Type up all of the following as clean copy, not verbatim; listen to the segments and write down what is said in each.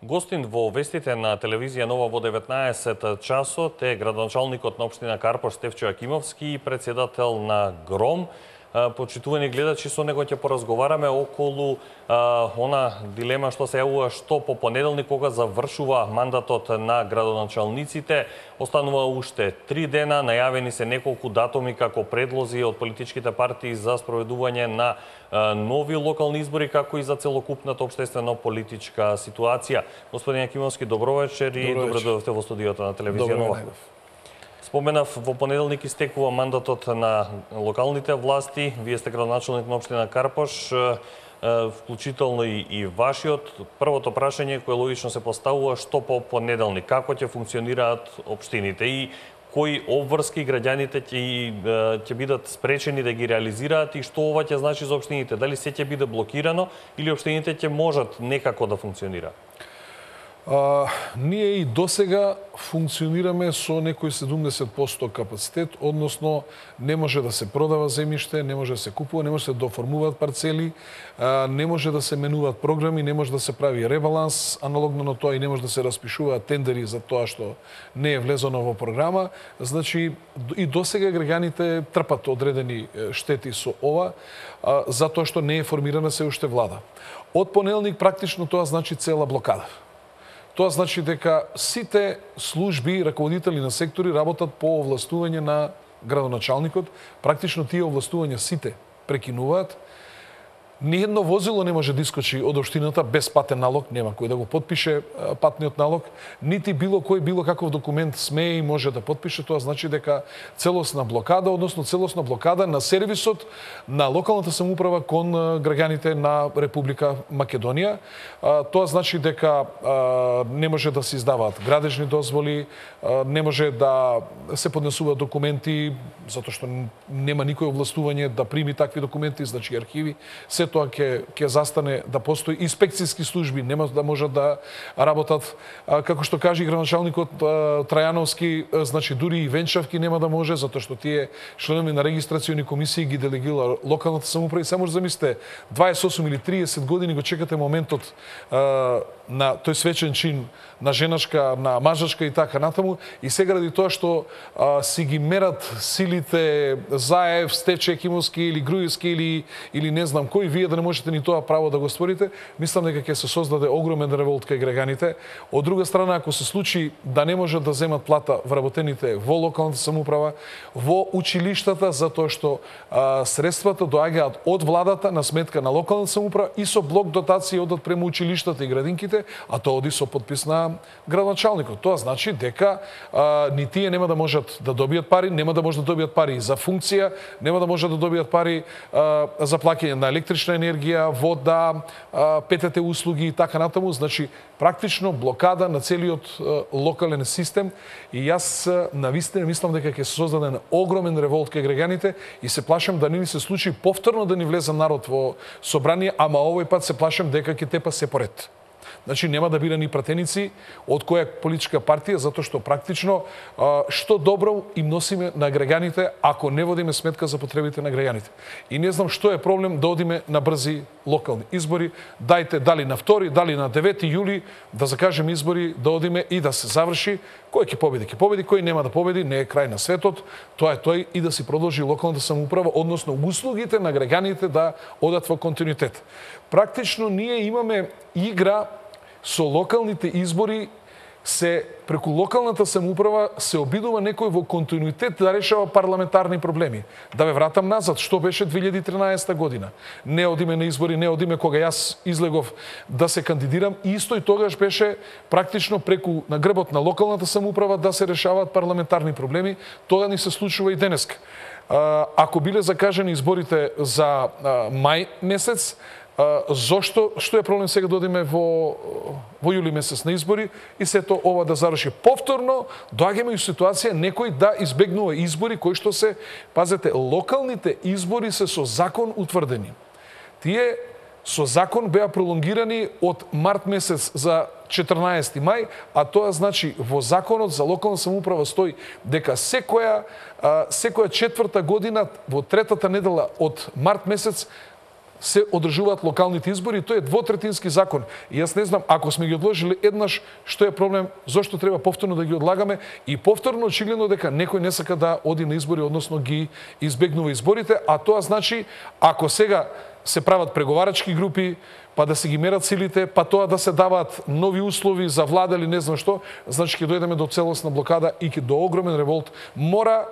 Гостин во вестите на телевизија Нова во 19 часот е градоначалникот на општина Карпош Стефчо Јакимовски и председател на ГРОМ. Почитувани гледачи, со него ќе поразговараме околу она дилема што се јавува што по понеделник кога завршува мандатот на градоначалниците. Останува уште 3 дена, најавени се неколку датуми како предлози од политичките партии за спроведување на нови локални избори, како и за целокупната општествено-политичка ситуација. Господин Јакимовски, добро вечер и добро дојдовте во студиото на телевизија Нова. Споменав, во понеделник истекува мандатот на локалните власти. Вие сте градоначалник на општина Карпош, вклучително и вашиот. Првото прашање кое логично се поставува, што по понеделник, како ќе функционираат општините и кои обврски граѓаните ќе бидат спречени да ги реализираат и што ова ќе значи за општините? Дали се ќе биде блокирано или општините ќе можат некако да функционираат? Ние и досега функционираме со некој 70% капацитет, односно не може да се продава земјиште, не може да се купува, не може да се доформуваат парцели, не може да се менуваат програми, не може да се прави ребаланс аналогно на тоа и не може да се распишуваат тендери за тоа што не е влезено во програма. Значи и досега граѓаните трпат одредени штети со ова, затоа што не е формирана се уште влада. Од понеделник практично тоа значи цела блокада. Тоа значи дека сите служби, раководители на сектори работат по овластување на градоначалникот. Практично тие овластувања сите прекинуваат. Ниедно возило не може да искочи од општината без патен налог, нема кој да го потпише патниот налог, нити било кој било каков документ смее и може да потпише. Тоа значи дека целосна блокада, односно целосна блокада на сервисот на локалната самоуправа кон граѓаните на Република Македонија. Тоа значи дека не може да се издаваат градежни дозволи, не може да се поднесуваат документи, затоа што нема никој овластување да прими такви документи, значи архиви. Се тоа ќе застане да постои. Инспекцијски служби нема да можат да работат. Како што кажи градоначалникот Трајановски, значи дури и венчавки нема да може, затоа што тие членови на регистрациони комисии ги делегира локалната самоуправа. И само замислите, 28 или 30 години го чекате моментот на тој свечен чин на женашка, на мажачка и така натаму, и сега ради тоа што си ги мерат силите Заев, Стефчо Јакимовски или Груевски или не знам кој, вие да не можете ни тоа право да го створите, мислам дека ќе се создаде огромен револт кај граѓаните. Од друга страна, ако се случи да не можат да земат плата вработените во локалната самоуправа, во училиштата, затоа што средствата доаѓаат од владата на сметка на локалната самоуправа и со блок дотации одат према училиштата и градинките, а тоа оди со подпис на градоначалникот. Тоа значи дека ни тие нема да можат да добијат пари, нема да можат да добијат пари за функција, нема да можат да добијат пари за плаќање на електрична енергија, вода, ПТТ услуги и така натаму. Значи практично блокада на целиот локален систем, и јас навистина мислам дека ќе се создаде огромен револт кај граѓаните и се плашам да не ни се случи повторно да ни влезе народ во собрание, ама овој пат се плашам дека ќе тепа се поред. Значи нема да биде ни пратеници од која политичка партија, затоа што практично што добро им носиме на граѓаните ако не водиме сметка за потребите на граѓаните. И не знам што е проблем да одиме на брзи локални избори. Дајте дали на 2, дали на 9 јули да закажеме избори, да одиме и да се заврши. Кој ќе победи? Ќе победи, кој нема да победи, не е крај на светот. Тоа е тој и да си продолжи локалната самоуправа, односно услугите на граѓаните да одат во континуитет. Практично ние имаме игра со локалните избори, се преку локалната самоуправа се обидува некој во континуитет да решава парламентарни проблеми. Да ве вратам назад, што беше 2013 година. Не одиме на избори, не одиме кога јас излегов да се кандидирам, и исто и тогаш беше практично преку на грбот на локалната самоуправа да се решаваат парламентарни проблеми. Тоа ни се случува и денеска. Ако биле закажани изборите за мај месец, зошто, што е проблем сега да одиме во јули месец на избори и сето ова да заврши? Повторно доаѓаме и ситуација некој да избегнува избори кои што се, пазете, локалните избори се со закон утврдени. Тие со закон беа пролонгирани од март месец за 14 мај, а тоа значи во законот за локална самоуправа стои дека секоја четврта година во третата недела од март месец се одржуваат локалните избори, тој е двотретински закон. И јас не знам, ако сме ги одложили еднаш, што е проблем, зошто треба повторно да ги одлагаме и повторно очигледно дека некој не сака да оди на избори, односно ги избегнува изборите, а тоа значи ако сега се прават преговарачки групи, па да се ги мерат силите, па тоа да се даваат нови услови за влада или не знам што, значи ќе дојдеме до целосна блокада и до огромен револт. Мора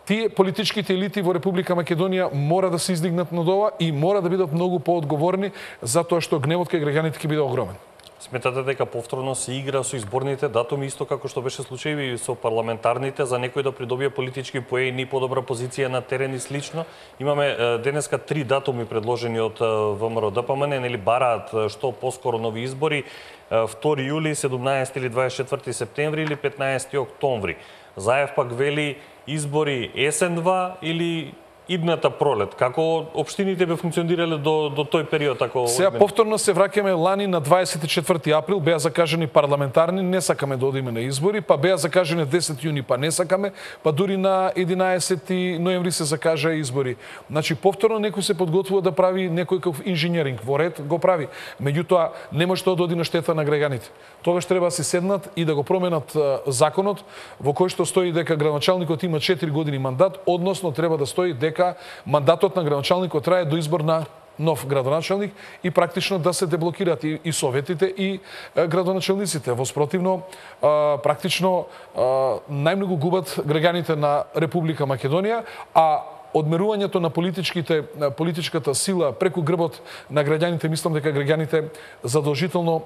тие политичките елити во Република Македонија мора да се издигнат над ова и мора да бидат многу поодговорни за тоа што гневот кај граѓаните ќе биде огромен. Сметате дека повторно се игра со изборните датуми, исто како што беше случај и со парламентарните, за некој да придобие политички поени и подобра позиција на терен и слично? Имаме денеска 3 датуми предложени од ВМРО ДПМН, нели бараат што поскоро нови избори, 2 јули, 17 или 24 септември или 15 октомври. Заев пак вели избори есен 2 или идната пролет. Како општините би функционирале до тој период? Сега повторно се враќаме лани на 24 април, беа закажани парламентарни, не сакаме да одиме на избори, па беа закажани 10 јуни, па не сакаме, па дури на 11 ноември се закажа избори. Значи повторно некој се подготвува да прави некој инженеринг, во ред го прави. Меѓутоа не може тоа да оди на штета на граѓаните. Тогаш треба да се седнат и да го променат законот во кој што стои дека градоначалникот има 4 години мандат, односно треба да стои дека мандатот на градоначалникот трае до избор на нов градоначалник и практично да се деблокираат и советите и градоначалниците. Во спротивно, практично најмногу губат граѓаните на Република Македонија, а одмерувањето на политичката сила преку грбот на граѓаните, мислам дека граѓаните задолжително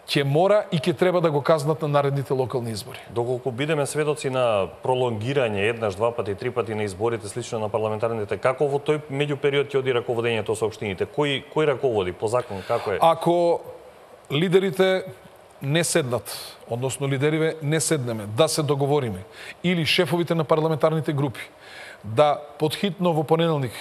ќе мора и ќе треба да го казнат на наредните локални избори. Доколку бидеме сведоци на пролонгирање еднаш, два пати, три пати на изборите, слично на парламентарните, како во тој меѓупериод ќе оди раководењето со општините? Кој раководи по закон, како е? Ако лидерите не седнат, односно лидериве не седнеме, да се договориме, или шефовите на парламентарните групи, да подхитно во понеделник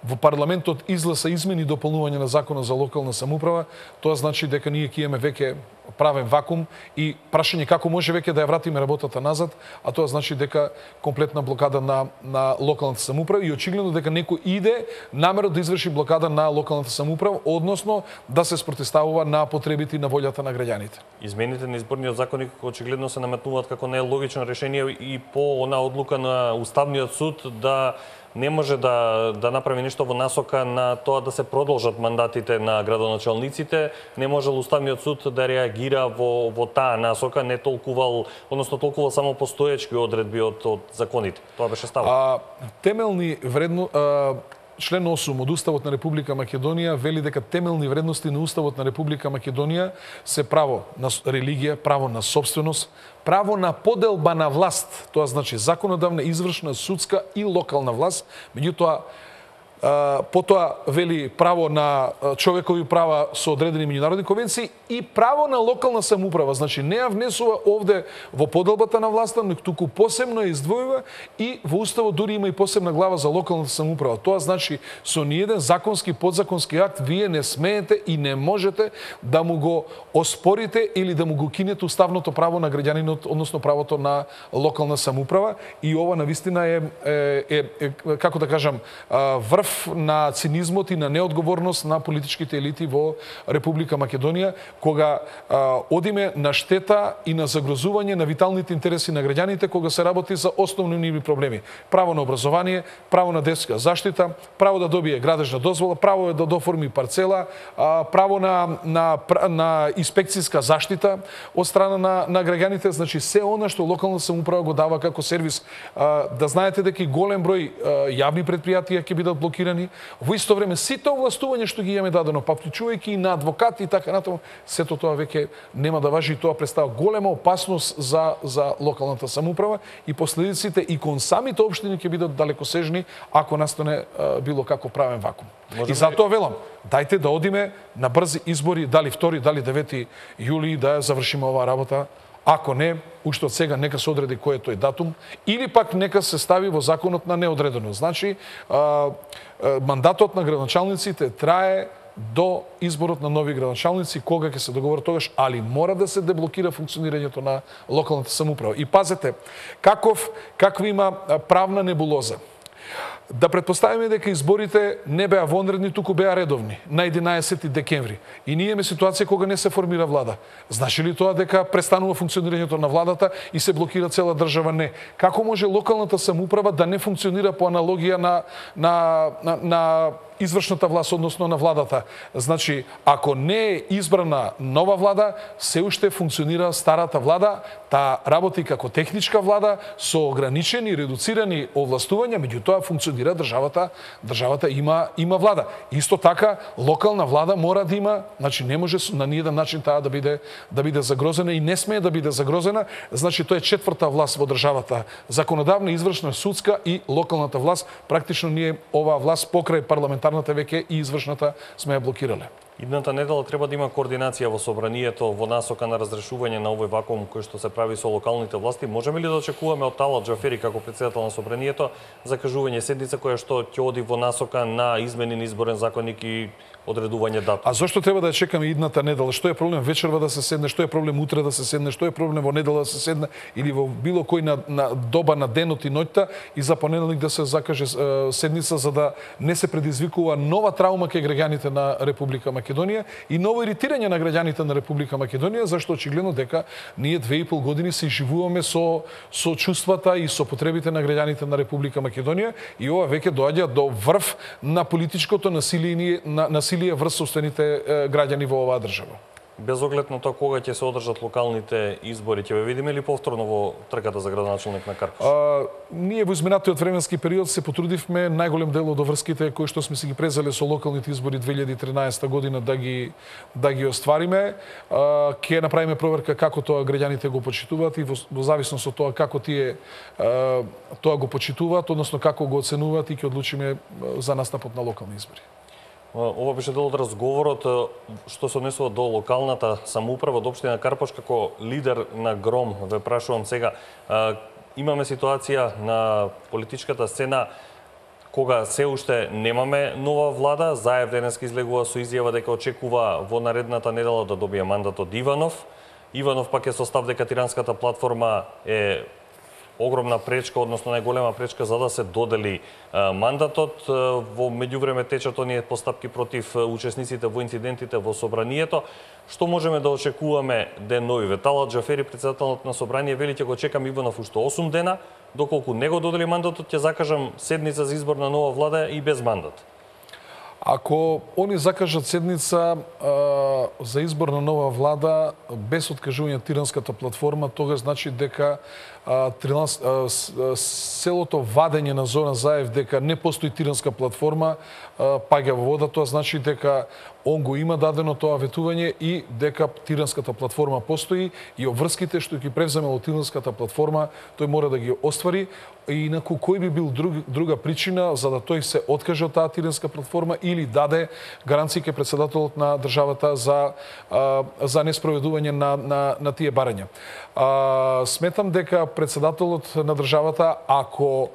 во парламентот изгласа измени и дополнување на законот за локална самоуправа, тоа значи дека ние ќе имаме веќе правен вакуум и прашање како може веќе да ја вратиме работата назад, а тоа значи дека комплетна блокада на локалната самоуправа и очигледно дека некој иде намерно да изврши блокада на локалната самоуправа, односно да се спротивставува на потребите и на волјата на граѓаните. Измените на изборниот законник очигледно се наметнуваат како најлогично решение и по она одлука на Уставниот суд да не може да направи нешто во насока на тоа да се продолжат мандатите на градоначалниците, не можел Уставниот суд да реагира во таа насока, не толкувал, односно толкувал само постоечки одредби од законите. Тоа беше ставот. Темелни член 8 од Уставот на Република Македонија вели дека темелни вредности на Уставот на Република Македонија се право на религија, право на собственост, право на поделба на власт, тоа значи законодавна, извршна, судска и локална власт, меѓутоа потоа вели право на човекови права со одредени меѓународни конвенции и право на локална самоуправа. Значи не ја внесува овде во поделбата на власта, но туку посебно ја издвојува и во Уставот дури има и посебна глава за локалната самоуправа. Тоа значи со ниеден законски, подзаконски акт вие не смеете и не можете да му го оспорите или да му го кинете уставното право на граѓанинот, односно правото на локална самоуправа, и ова навистина е како да кажам, врв на цинизмот и на неодговорност на политичките елити во Република Македонија, кога одиме на штета и на загрозување на виталните интереси на граѓаните, кога се работи за основни нивни проблеми. Право на образование, право на детска заштита, право да добие градежна дозвола, право да доформи парцела, право на инспекцијска заштита од страна на граѓаните, значи се она што локална самоуправа го дава како сервис. Да знаете дека и голем број јавни предпријатија ќе бидат блокирани. Во исто време сите овластувања што ги имаме дадено, па вклучувајќи и на адвокати и така натаму, сето тоа веќе нема да важи и тоа представа голема опасност за локалната самоуправа и последиците и кон самите општини ќе бидат далекосежни ако настане било како правен вакуум. И затоа велам, дајте да одиме на брзи избори, дали 2, дали 9 јули, да ја завршиме оваа работа. Ако не, уште од сега нека се одреди кој е тој датум, или пак нека се стави во законот на неодредено. Значи, мандатот на градоначалниците трае до изборот на нови градоначалници, кога ќе се договорат тогаш, али мора да се деблокира функционирањето на локалната самоуправа. И пазете, каква има правна небулоза. Да предпоставиме дека изборите не беа вонредни, туку беа редовни на 11 декември. И ние имаме ситуација кога не се формира влада. Значи ли тоа дека престанува функционирањето на владата и се блокира цела држава? Не. Како може локалната самоуправа да не функционира по аналогија на извршната власт, односно на владата? Значи, ако не е избрана нова влада, се уште функционира старата влада, таа работи како техничка влада со ограничени, редуцирани овластувања, меѓутоа функционира државата има влада. Исто така, локална влада мора да има, значи не може на ниеден начин таа да биде загрозена и не смее да биде загрозена. Значи тоа е четврта власт во државата: законодавна, извршна, судска и локалната власт. Практично ние оваа власт покрај парламентарната веќе и извршната сме ја блокирале. Идната недела треба да има координација во собранието во насока на разрешување на овој вакуум кој што се прави со локалните власти. Можеме ли да очекуваме од Талат Џафери како претседател на собранието закажување седница која што ќе оди во насока на измени на изборен законник и одредување датум? А зошто треба да ја чекаме идната недела? Што е проблем вечерва да се седне? Што е проблем утре да се седне? Што е проблем во недела да се седне или во било кој на доба на денот и ноќта и за понеделник да се закаже седница, за да не се предизвикува нова траума кај граѓаните на Република Македонија и ново иритирање на граѓаните на Република Македонија, зашто очигледно дека ние 2,5 години се живуваме со чувствата и со потребите на граѓаните на Република Македонија и ова веќе доаѓа до врв на политичкото насилие врз собствените граѓани во оваа држава. Без оглед на тоа кога ќе се одржат локалните избори, ќе ве видиме ли повторно во трката за градоначалник на Карпош? Ние во изминатиот временски период се потрудивме најголем дел од врските кои што сме си ги презале со локалните избори 2013 година да ги оствариме. Ќе направиме проверка како тоа граѓаните го почитуваат и во зависност од тоа како тие тоа го почитуваат, односно како го оценуваат и ќе одлучиме за настапот на локални избори. Ова беше дел од разговорот што се однесува до локалната самоуправа од општина Карпош. Како лидер на Гром ве прашувам сега, имаме ситуација на политичката сцена кога се уште немаме нова влада. Заев денеска излегува со изјава дека очекува во наредната недела да добие мандат од Иванов. Иванов пак е со став дека Тиранската платформа е огромна пречка, односно најголема пречка за да се додели мандатот. Во меѓувреме течат оние постапки против учесниците во инцидентите во собранието. Што можеме да очекуваме деновиве? Талат Џафери, претседателот на собрание, вели ќе го чекам Иванов уште 8 дена, доколку не го додели мандатот, ќе закажам седница за избор на нова влада и без мандат. Ако они закажат седница за избор на нова влада без откажување Тиранската платформа, тога значи дека селото вадење на Зоран Заев дека не постои Тиранска платформа паѓа во вода. Тоа значи дека он го има дадено тоа ветување и дека Тиранската платформа постои и обврските што ги превземе од Тиранската платформа тој мора да ги оствари. И инаку кој би бил друга причина за да тој се откаже од таа Тиранска платформа или даде гаранции ке председателот на државата за неспроведување на тие барања. Сметам дека председателот на државата, ако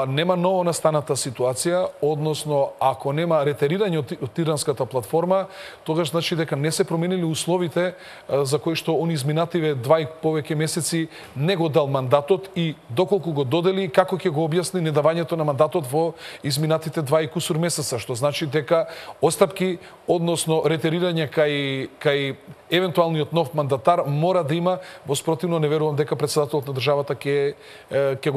нема ново настаната ситуација, односно ако нема ретерирање од Тиранската платформа, тогаш значи дека не се променили условите за кои што он изминативе 2 и повеќе месеци не го дал мандатот и доколку го додели, како ќе го објасни недавањето на мандатот во изминатите 2 и кусур месеца, што значи дека остапки, односно ретерирање кај евентуалниот нов мандатар мора да има, во спротивно не верувам дека председателот на државата ќе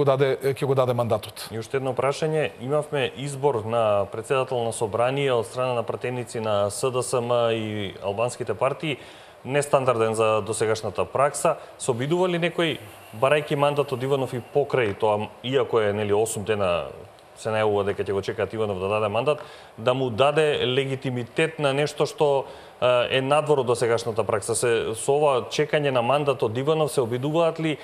го даде мандатот. И уште едно прашање, имавме избор на председател на собрание од страна на пратеници на СДСМ и албанските партии, нестандарден за досегашната пракса. Се обидува ли некој, барајќи мандат од Иванов и покрај тоа, иако е 8 дена се најавува дека ќе го чекаат Иванов да даде мандат, да му даде легитимитет на нешто што е надвор од досегашната пракса? Со ова чекање на мандат од Иванов се обидуваат ли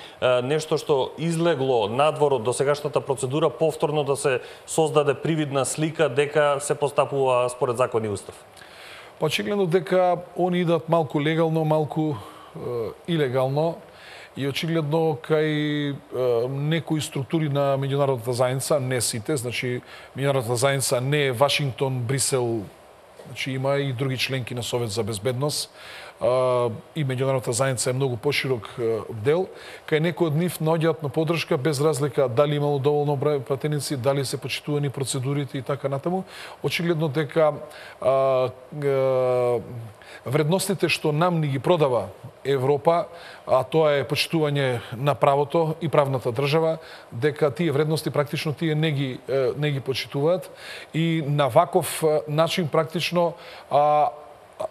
нешто што излегло надвор од досегашната процедура повторно да се создаде привидна слика дека се постапува според закон и устав? Очигледно дека они идат малку легално, малку илегално и очигледно кај некои структури на меѓународната заедница, не сите, значи меѓународната заедница не е Вашингтон, Брисел, Значи има и други членки на Совет за безбедност и меѓународната заедница е многу поширок дел, кај некои од нив наоѓаат на поддршка без разлика дали имало доволно број пратеници, дали се почитувани процедурите и така натаму. Очигледно дека вредностите што нам ни ги продава Европа, а тоа е почитување на правото и правната држава, дека тие вредности практично тие не ги почитуваат и на ваков начин практично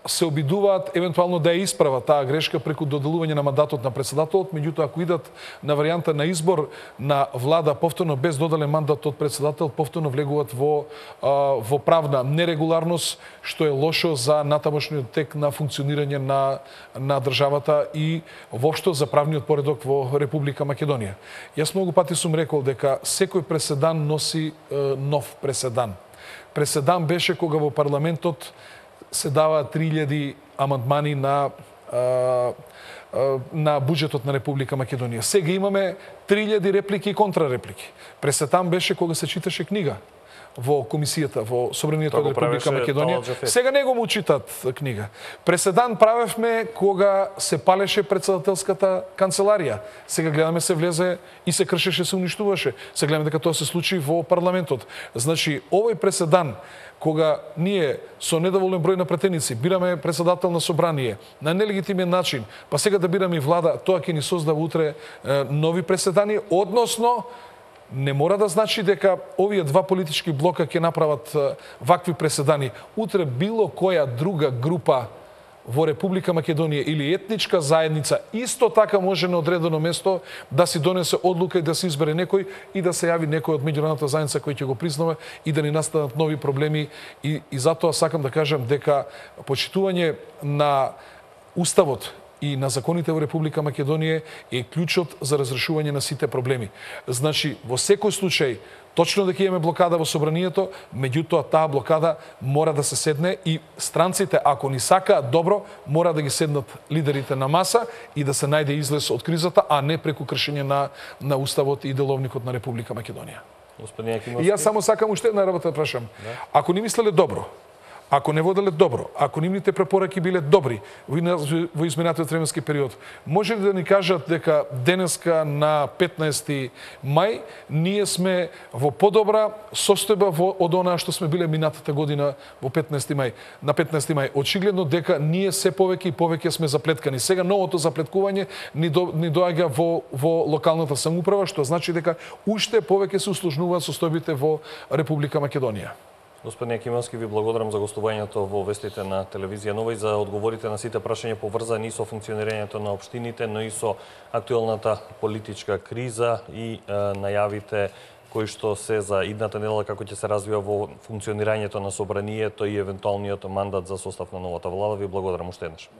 се обидуваат евентуално да ја исправат таа грешка преку доделување на мандатот на председателот, меѓутоа ако идат на варијанта на избор на влада повторно без доделен мандат од председател, повторно влегуваат во правна нерегуларност, што е лошо за натамошниот тек на функционирање на државата и воопшто за правниот поредок во Република Македонија. Јас многу пати сум рекол дека секој преседан носи нов преседан. Преседан беше кога во парламентот се дава 3000 амандмани на буџетот на Република Македонија. Сега имаме 3000 реплики и контрареплики. Преседан беше кога се читаше книга во комисијата, во Собранието од Република Македонија. Сега не го му читат книга. Преседан правевме кога се палеше председателската канцеларија. Сега гледаме се влезе и се кршеше, се уништуваше. Сега гледаме дека тоа се случи во парламентот. Значи, овој преседан кога ние со недоволен број на пратеници бираме председател на собрание на нелегитимен начин, па сега да бираме и влада, тоа ќе ни создава утре нови преседани, односно не мора да значи дека овие два политички блока ќе направат вакви преседани. Утре било која друга група во Република Македонија или етничка заедница исто така може на одредено место да си донесе одлука и да се избере некој и да се јави некој од меѓународната заедница кој ќе го признава и да ни настанат нови проблеми и затоа сакам да кажам дека почитување на уставот и на законите во Република Македонија е клучот за разрешување на сите проблеми. Значи, во секој случај, точно дека имаме блокада во собранието, меѓутоа таа блокада мора да се седне и странците, ако ни сакаат добро, мора да ги седнат лидерите на маса и да се најде излез од кризата, а не преку кршење на уставот и деловникот на Република Македонија. Господин Јакимовски. И јас само сакам уште една работа да прашам. Ако ни мислеле добро, ако не воделе добро, ако нивните препораки биле добри во изминатиот временски период, може ли да ни кажат дека денеска на 15 мај ние сме во подобра состојба од онаа што сме биле минатата година во 15 мај, на 15 мај. Очигледно дека ние се повеќе и повеќе сме заплеткани. Сега новото заплеткување ни доаѓа во локалната самоуправа, што значи дека уште повеќе се усложнуваат состојбите во Република Македонија. Господин Јакимовски, ви благодарам за гостувањето во вестите на телевизија Нова и за одговорите на сите прашања поврзани со функционирањето на општините, но и со актуелната политичка криза и најавите кои што се за идната недела како ќе се развива во функционирањето на собранието и евентуалниот мандат за состав на новата влада. Ви благодарам уште еднаш.